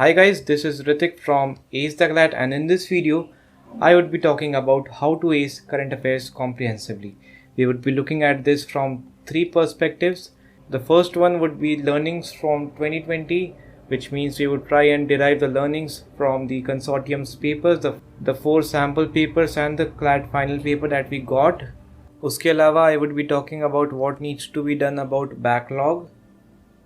Hi guys, this is Ritik from Ace the Glat, and in this video I would be talking about how to ace current affairs comprehensively. We would be looking at this from three perspectives. The first one would be learnings from 2020, which means we would try and derive the learnings from the consortium's papers, the four sample papers and the CLAT final paper that we got. उसके अलावा I would be talking about what needs to be done about backlog,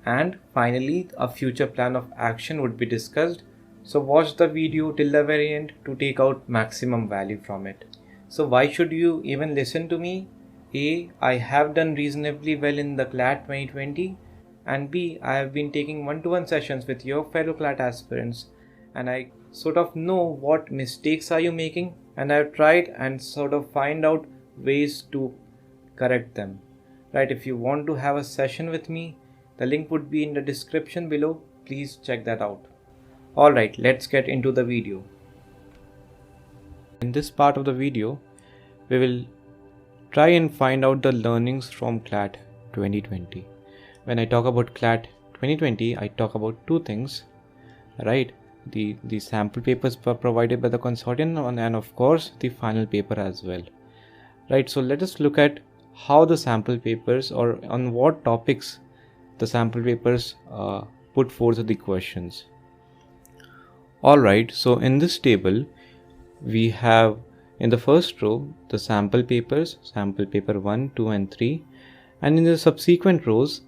and finally a future plan of action would be discussed. So watch the video till the very end to take out maximum value from it. So why should you even listen to me? A, I have done reasonably well in the CLAT 2020, and B, I have been taking one-to-one sessions with your fellow CLAT aspirants, and I sort of know what mistakes are you making, and I've tried and sort of find out ways to correct them. Right, if you want to have a session with me, the link would be in the description below. Please check that out. Alright, let's get into the video. In this part of the video, we will try and find out the learnings from CLAT 2020. When I talk about CLAT 2020, I talk about two things, right? The sample papers provided by the consortium and of course the final paper as well. Right, so let us look at how the sample papers, or on what topics the sample papers put forth the questions. Alright, so in this table we have in the first row the sample papers, sample paper 1, 2 and 3, and in the subsequent rows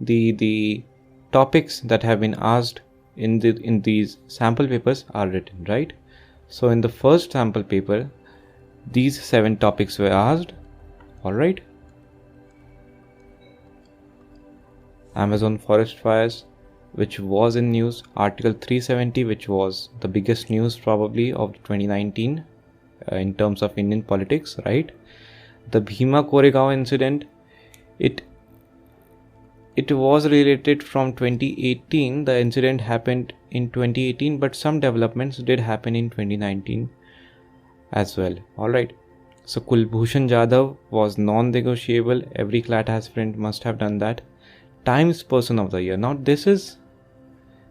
the topics that have been asked in these sample papers are written, right? So in the first sample paper these 7 topics were asked. Alright, Amazon forest fires, which was in news, Article 370, which was the biggest news probably of 2019 in terms of Indian politics, right? The Bhima Koregaon incident, it was related from 2018. The incident happened in 2018, but some developments did happen in 2019 as well. Alright, so Kulbhushan Jadhav was non-negotiable. Every CLAT aspirant must have done that. Times Person of the Year. Now this is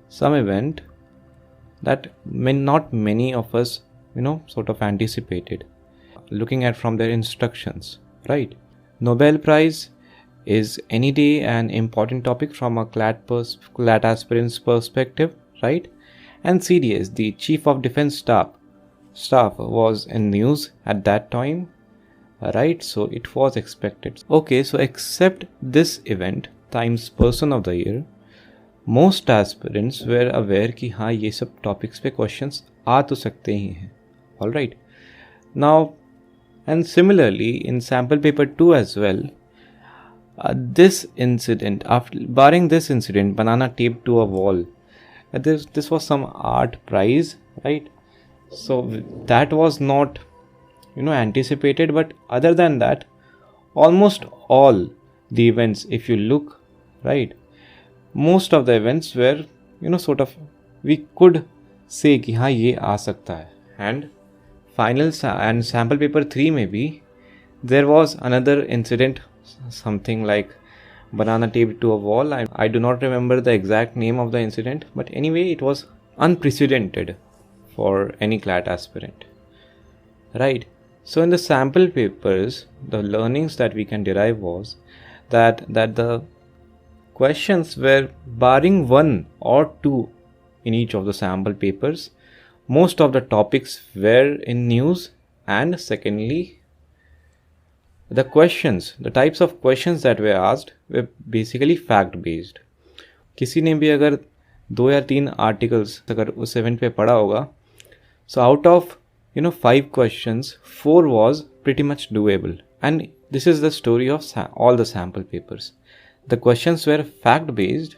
some event that not many of us sort of anticipated, looking at from their instructions, right? Nobel Prize is any day an important topic from a CLAT aspirant's perspective, right? And CDS, the Chief of Defense Staff was in news at that time, right? So it was expected. Okay, so except this event, Times Person of the Year, most aspirants were aware कि हाँ ये सब topics पे questions आ तो सकते ही हैं. Alright. Now, and similarly in sample paper 2 as well, this incident, barring this incident, banana taped to a wall, this was some art prize, right? So that was not anticipated, but other than that, almost all the events, if you look, right, most of the events were sort of, we could say कि हाँ ये आ सकता है. And final and sample paper 3 maybe there was another incident, something like banana taped to a wall. I do not remember the exact name of the incident, but anyway it was unprecedented for any CLAT aspirant, right? So in the sample papers, the learnings that we can derive was that the questions were, barring 1 or 2 in each of the sample papers, most of the topics were in news, and secondly, the types of questions that were asked were basically fact based. किसी ने भी अगर 2 या 3 articles अगर उस event पे पढ़ा होगा, so out of 5 questions, 4 was pretty much doable. And this is the story of all the sample papers. The questions were fact based.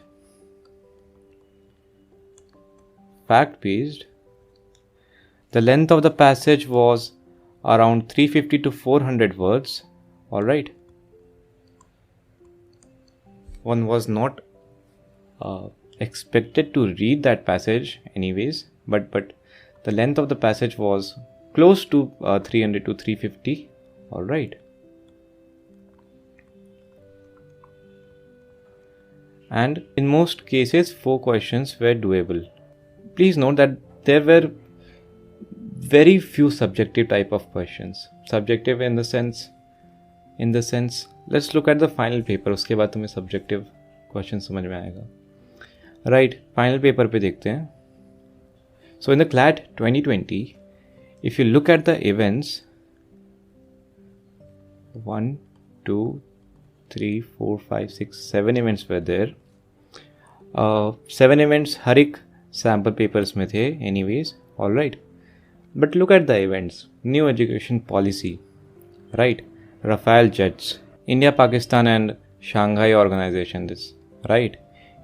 The length of the passage was around 350 to 400 words. Alright. One was not expected to read that passage anyways, but the length of the passage was close to 300 to 350. Alright. And in most cases 4 questions were doable. please note that there were very few subjective type of questions. Subjective in the sense let's look at the final paper, उसके बाद तुम्हें subjective question समझ में आएगा. Right, final paper पे देखते हैं. So in the CLAT 2020, if you look at the events, 1, 2, 3, 4, 5, 6, 7 events were there. 7 events हर एक sample papers में थे anyways, alright. But look at the events. New education policy, right? Rafale jets, India, Pakistan and Shanghai organization, this, right?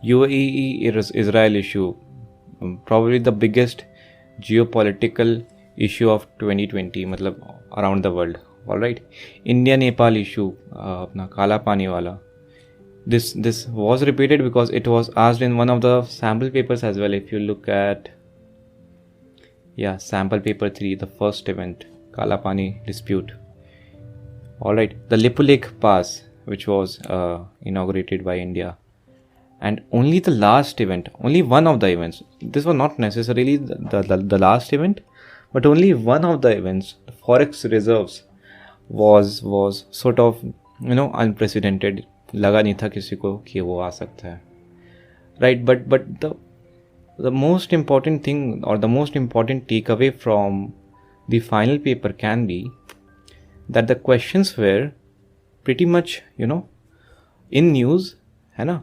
UAE Israel issue, probably the biggest geopolitical issue of 2020, मतलब around the world, alright. India Nepal issue, अपना काला पानी वाला. This was repeated because it was asked in one of the sample papers as well. If you look at sample paper 3, the first event, Kala Pani dispute. Alright, the Lippo Lake Pass, which was inaugurated by India. And only the last event, only one of the events, this was not necessarily the last event, but only one of the events, the Forex reserves, was sort of, unprecedented. लगा नहीं था किसी को कि वो आ सकता है. Right, but the most important thing or the most important takeaway from the final paper can be that the questions were pretty much, in news, है ना?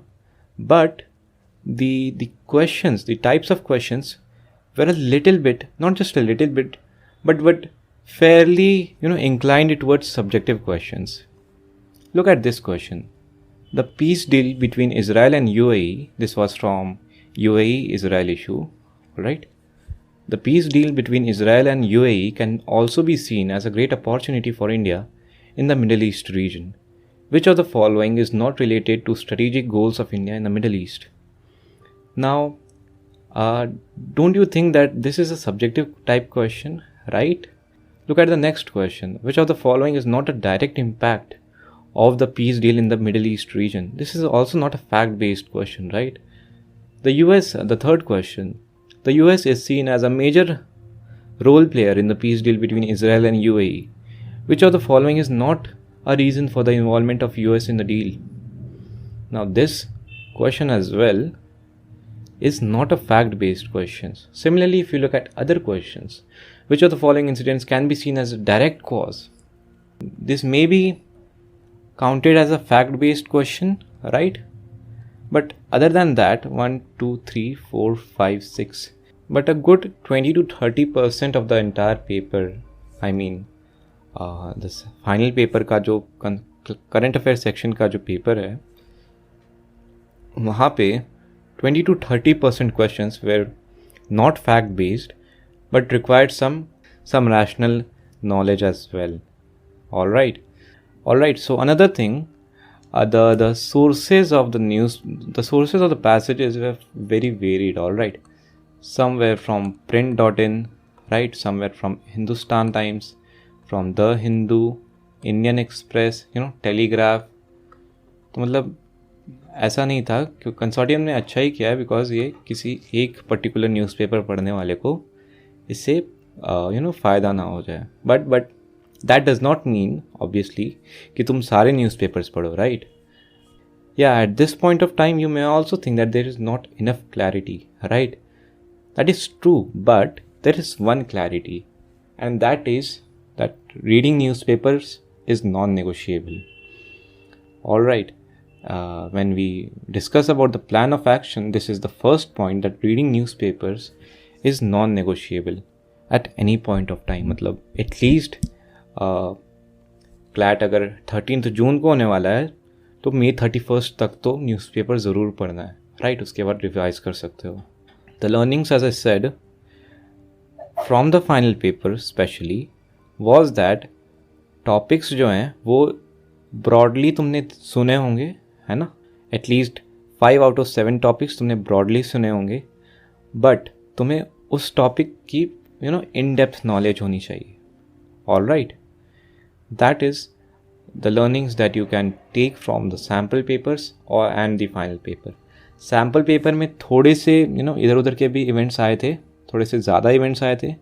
But the questions, the types of questions were a little bit, not just a little bit, but fairly, inclined towards subjective questions. Look at this question. The peace deal between Israel and UAE, this was from UAE-Israel issue, right? The peace deal between Israel and UAE can also be seen as a great opportunity for India in the Middle East region. Which of the following is not related to strategic goals of India in the Middle East? Now, don't you think that this is a subjective type question, right? Look at the next question. Which of the following is not a direct impact of the peace deal in the Middle East region? This is also not a fact-based question, right? The US, the third question. The US is seen as a major role player in the peace deal between Israel and UAE. Which of the following is not a reason for the involvement of US in the deal? Now this question as well is not a fact-based question. Similarly, if you look at other questions, which of the following incidents can be seen as a direct cause? This may be counted as a fact-based question, right? But other than that, 1, 2, 3, 4, 5, 6, but a good 20 to 30% of the entire paper, this final paper का जो current affairs section का जो paper है, वहाँ पे 20 to 30% questions were not fact-based, but required some rational knowledge as well. Alright, so another thing, the sources of the news, the sources of the passages were very varied, alright. Some were from print.in, right? Some were from Hindustan Times, from The Hindu, Indian Express, Telegraph. तो मतलब ऐसा नहीं था कि consortium ने अच्छा ही किया है बिकॉज ये किसी एक पर्टिकुलर न्यूज़पेपर पढ़ने वाले को इससे फ़ायदा ना हो जाए. But that does not mean obviously कि तुम सारे newspapers पढ़ो, right? Yeah, at this point of time you may also think that there is not enough clarity, right? That is true, but there is one clarity, and that is that reading newspapers is non-negotiable. Alright, when we discuss about the plan of action, this is the first point, that reading newspapers is non-negotiable at any point of time. मतलब at least CLAT अगर 13 जून को होने वाला है तो मई 31 तक तो newspaper ज़रूर पढ़ना है, राइट? उसके बाद रिवाइज कर सकते हो. The learnings as I said from the final paper specially was that topics जो हैं वो ब्रॉडली तुमने सुने होंगे, है ना? एटलीस्ट 5 out of 7 टॉपिक्स तुमने ब्रॉडली सुने होंगे, बट तुम्हें उस टॉपिक की इन डेप्थ नॉलेज होनी चाहिए. Alright, that is the learnings that you can take from the sample papers and the final paper. Sample paper में थोड़े से इधर उधर के भी इवेंट्स आए थे, थोड़े से ज़्यादा इवेंट्स आए थे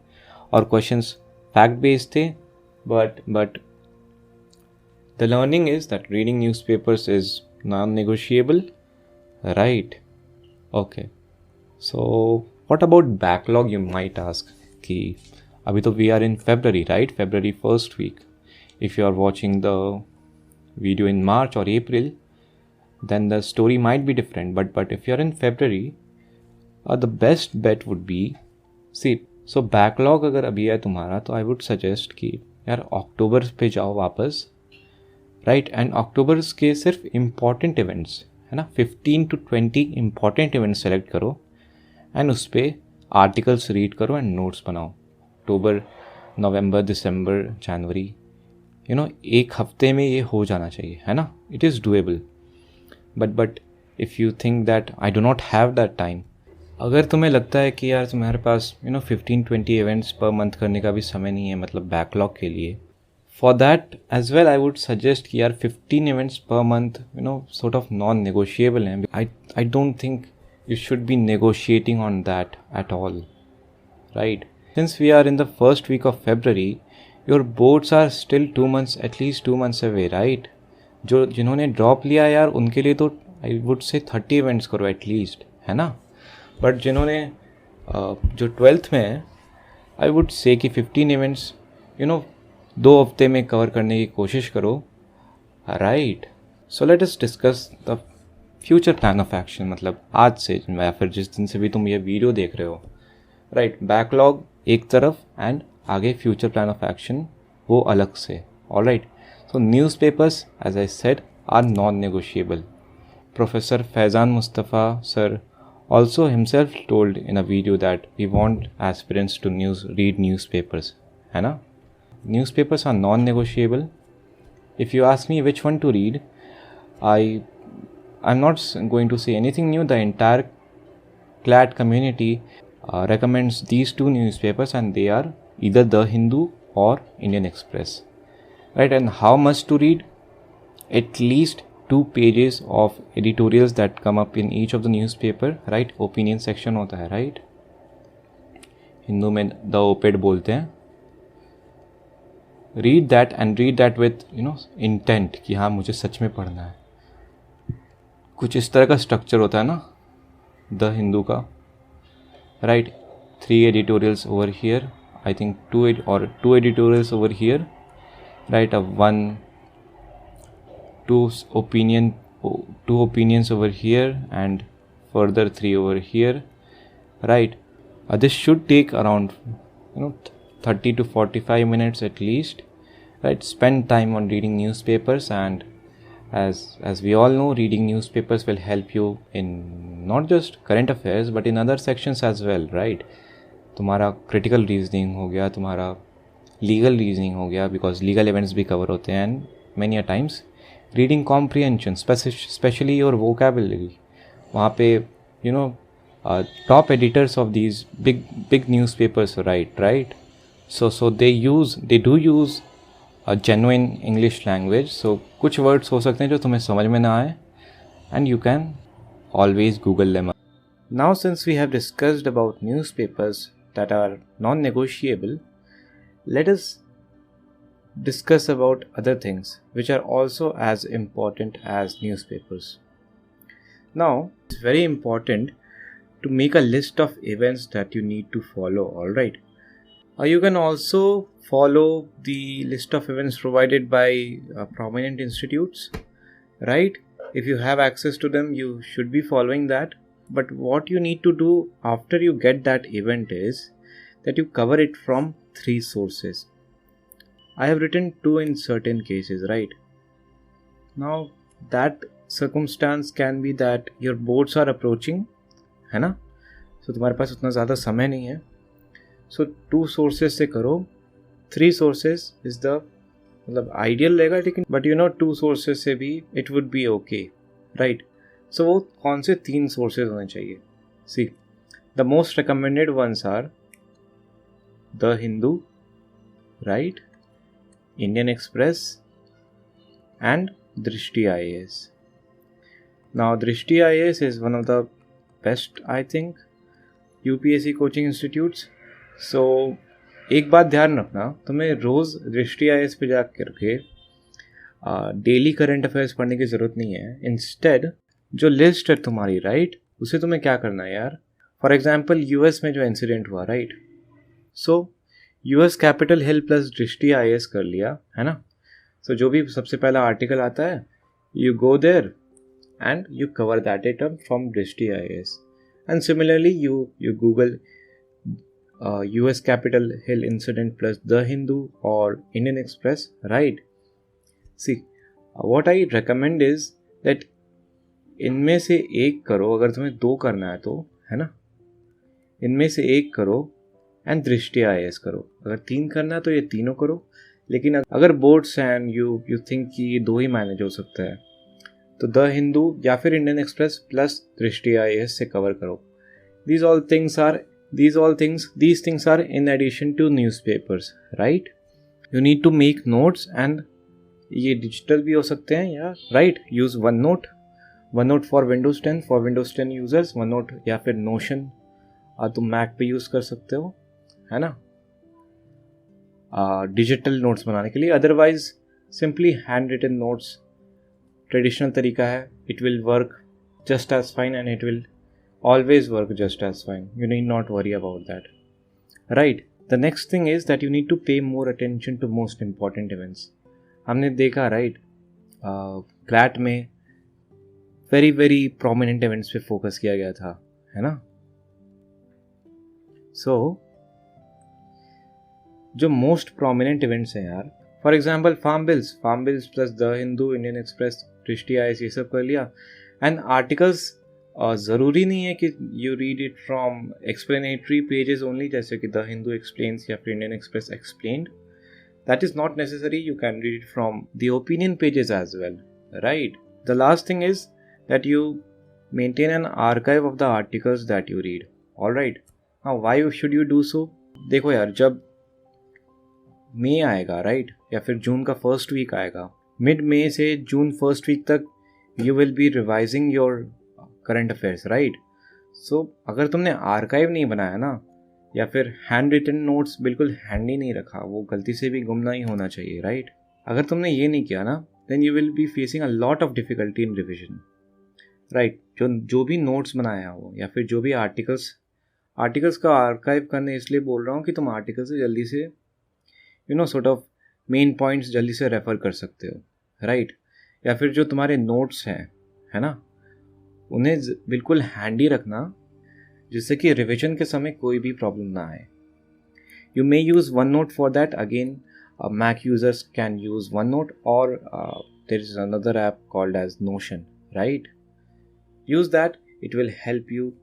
और क्वेश्चंस फैक्ट बेस्ड थे, but the learning is that reading newspapers is non-negotiable, right? Okay, so what about backlog, you might ask? कि अभी तो we are in February, right? February first week. If you are watching the video in March or April, then the story might be different. But if you are in February, the best bet would be, see, so backlog अगर अभी है तुम्हारा, तो I would suggest कि यार अक्टूबर पे जाओ वापस, राइट, एंड अक्टूबर के सिर्फ इम्पॉर्टेंट इवेंट्स है ना, 15 to 20 इम्पॉर्टेंट इवेंट्स सेलेक्ट करो एंड उस पर आर्टिकल्स रीड करो एंड नोट्स बनाओ. अक्टूबर, नवंबर, दिसंबर, जनवरी, एक हफ्ते में ये हो जाना चाहिए, है ना. It is doable. But if you think that I do not have that time, अगर तुम्हें लगता है कि यार तुम्हारे पास 15-20 इवेंट्स पर मंथ करने का भी समय नहीं है, मतलब बैकलॉग के लिए, for that as well I would suggest कि यार 15 events per month sort of non-negotiable हैं. I don't think you should be negotiating on that at all, right? Since we are in the first week of February, your boards are still 2 months, at least 2 months away, right? जिन्होंने drop लिया यार उनके लिए तो I would say 30 events करो at least, है ना. But जिन्होंने जो 12th में है, I would say कि 15 events 2 हफ्ते में कवर करने की कोशिश करो, right. So let us discuss the future plan of action, मतलब आज से या फिर जिस दिन से भी तुम ये वीडियो देख रहे हो, राइट. बैकलॉग एक तरफ एंड आगे फ्यूचर प्लान ऑफ एक्शन वो अलग से, alright. So newspapers as I said are non negotiable. Professor Faizan Mustafa sir also himself told in a video that we want aspirants to read newspapers, है ना. Newspapers are non-negotiable. If you ask me which one to read, I'm not going to say anything new. The entire CLAT community recommends these 2 newspapers, and they are either The Hindu or Indian Express, right? And how much to read? At least 2 pages of editorials that come up in each of the newspaper, right? Opinion section होता है, right? Hindu में the op-ed बोलते हैं. Read that and read that with intent कि हाँ मुझे सच में पढ़ना है. कुछ इस तरह का स्ट्रक्चर होता है ना द हिंदू का, right. 3 editorials over here, I think 2 editorials over here, right. two opinions over here and further 3 over here, right. This should take around 30 to 45 minutes at least, right. Spend time on reading newspapers, and as we all know, reading newspapers will help you in not just current affairs but in other sections as well, right. तुम्हारा critical reasoning हो गया, तुम्हारा legal reasoning हो गया, because legal events भी cover होते हैं, and many a times reading comprehension, especially your vocabulary. वहाँ पे top editors of these big newspapers write. So they do use a genuine English language. So कुछ words हो सकते हैं जो तुम्हें समझ में ना आए, and you can always Google them. Now since we have discussed about newspapers that are non-negotiable, let us discuss about other things which are also as important as newspapers. Now it's very important to make a list of events that you need to follow, alright. You can also follow the list of events provided by prominent institutes, right. If you have access to them, you should be following that. But what you need to do after you get that event is that you cover it from 3 sources. I have written 2 in certain cases, right. Now that circumstance can be that your boards are approaching, है ना. So तुम्हारे पास उतना ज़्यादा समय नहीं है. So 2 sources से करो. 3 sources is the मतलब ideal रहेगा, लेकिन but 2 sources से भी it would be okay, right. So वो कौन से 3 sources होने चाहिए? See, the most recommended ones are The Hindu, right, Indian Express and Drishti IAS. Now Drishti IAS is one of the best, I think, UPSC coaching institutes. So एक बात ध्यान रखना, तुम्हें रोज़ दृष्टि IAS पे जा करके डेली करंट अफेयर्स पढ़ने की ज़रूरत नहीं है। इंस्टेड जो लिस्ट है तुम्हारी, राइट, उसे तुम्हें क्या करना है यार। फॉर एग्जाम्पल US में जो इंसिडेंट हुआ, राइट, सो US कैपिटल हिल प्लस दृष्टि IAS कर लिया, है ना। सो जो भी सबसे पहला आर्टिकल आता है, you go there and you cover that item from Drishti IAS. And similarly, you Google US Capitol Hill incident plus The Hindu or Indian Express, right? See, what I recommend is that इनमें से एक करो, अगर तुम्हें 2 करना है तो, है ना, इनमें से एक करो एंड दृष्टि IAS करो। अगर 3 करना है तो ये तीनों करो, लेकिन अगर बोर्ड्स एंड यू थिंक कि ये 2 ही मैनेज हो सकता है तो द हिंदू या फिर इंडियन एक्सप्रेस प्लस दृष्टि IAS से कवर करो। These things are in addition to newspapers, right? You need to make notes and ये डिजिटल भी हो सकते हैं या right, use OneNote for Windows 10 for Windows 10 users, OneNote या फिर Notion तुम मैक पे यूज कर सकते हो, है ना, डिजिटल नोट्स बनाने के लिए। Otherwise simply hand written notes traditional तरीका है, it will work just as fine and it will always work just as fine. You need not worry about that, right. The next thing is that you need to pay more attention to most important events. हमने देखा, right, CLAT में very very prominent events पे focus किया गया था, है ना। सो जो मोस्ट प्रोमिनेंट इवेंट्स हैं यार, for example farm bills plus the Hindu, Indian Express, Drishti IAS, ये सब कर लिया। एंड आर्टिकल्स ज़रूरी नहीं है कि you read it from explanatory pages only, जैसे कि द हिंदू एक्सप्लेन्स या फिर Indian Express explained. That is not necessary, you can read it from the opinion pages as well, right. The last thing is that you maintain an archive of the articles that you read, all right. हाँ, why should you do so? देखो यार, जब मई आएगा, right, या फिर जून का first week आएगा, मिड मई से जून फर्स्ट वीक तक you will be revising your current affairs, right. So अगर तुमने आर्काइव नहीं बनाया ना, या फिर हैंड रिटन नोट्स बिल्कुल हैंडी नहीं रखा, वो गलती से भी गुम नहीं होना चाहिए, राइट। अगर तुमने ये नहीं किया ना, then you will be facing a lot of difficulty in revision, right. जो भी नोट्स बनाया हो या फिर जो भी आर्टिकल्स का आर्काइव करने इसलिए बोल रहा हूँ कि तुम आर्टिकल से जल्दी से सॉर्ट ऑफ मेन पॉइंट्स जल्दी से रेफर कर सकते हो, राइट। या फिर जो तुम्हारे नोट्स हैं, है ना, उन्हें बिल्कुल हैंडी रखना, जिससे कि रिविजन के समय कोई भी प्रॉब्लम ना आए। You may use OneNote for that. Again, Mac users can use OneNote, or there is another app called as Notion, right? Use that, it will help you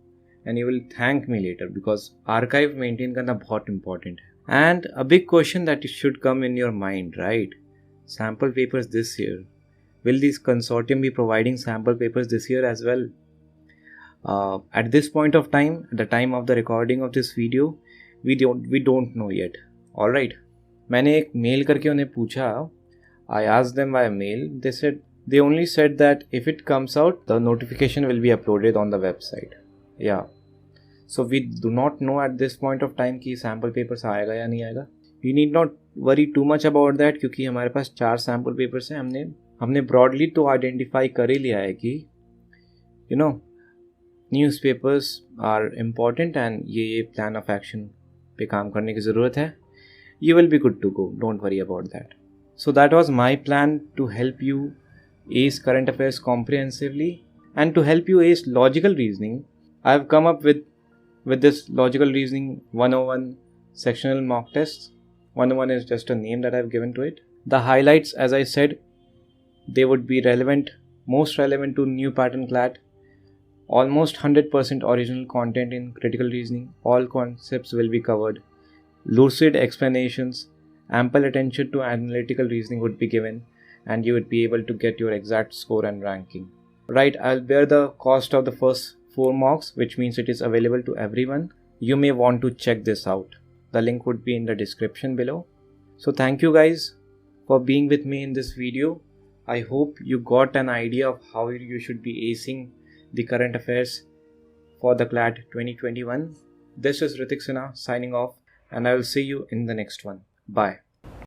and you will thank me later, because archive maintain करना बहुत important है। And a big question that should come in your mind, right? Sample papers this year. Will this consortium be providing sample papers this year as well? At this point of time, at the time of the recording of this video, we don't know yet. All right. मैंने एक mail करके उन्हें पूछा. I asked them via mail. They only said that if it comes out, the notification will be uploaded on the website. Yeah. So we do not know at this point of time कि sample papers आएगा या नहीं आएगा. We need not worry too much about that, क्योंकि हमारे पास 4 sample papers हैं. हमने broadly तो identify कर ही लिया है कि newspapers are important and ये plan of action पे काम करने की ज़रूरत है. You will be good to go. Don't worry about that. So that was my plan to help you ace current affairs comprehensively, and to help you ace logical reasoning. I have come up with this logical reasoning 101 sectional mock tests. 101 is just a name that I have given to it. The highlights, as I said, they would be most relevant to new pattern CLAT. Almost 100% original content in critical reasoning. All concepts will be covered. Lucid explanations, ample attention to analytical reasoning would be given, and you would be able to get your exact score and ranking. Right, I'll bear the cost of the first 4 mocks, which means it is available to everyone. You may want to check this out. The link would be in the description below. So thank you guys for being with me in this video. I hope you got an idea of how you should be acing the current affairs for the CLAT 2021. This is Ritik Sinha signing off, and I will see you in the next one. Bye.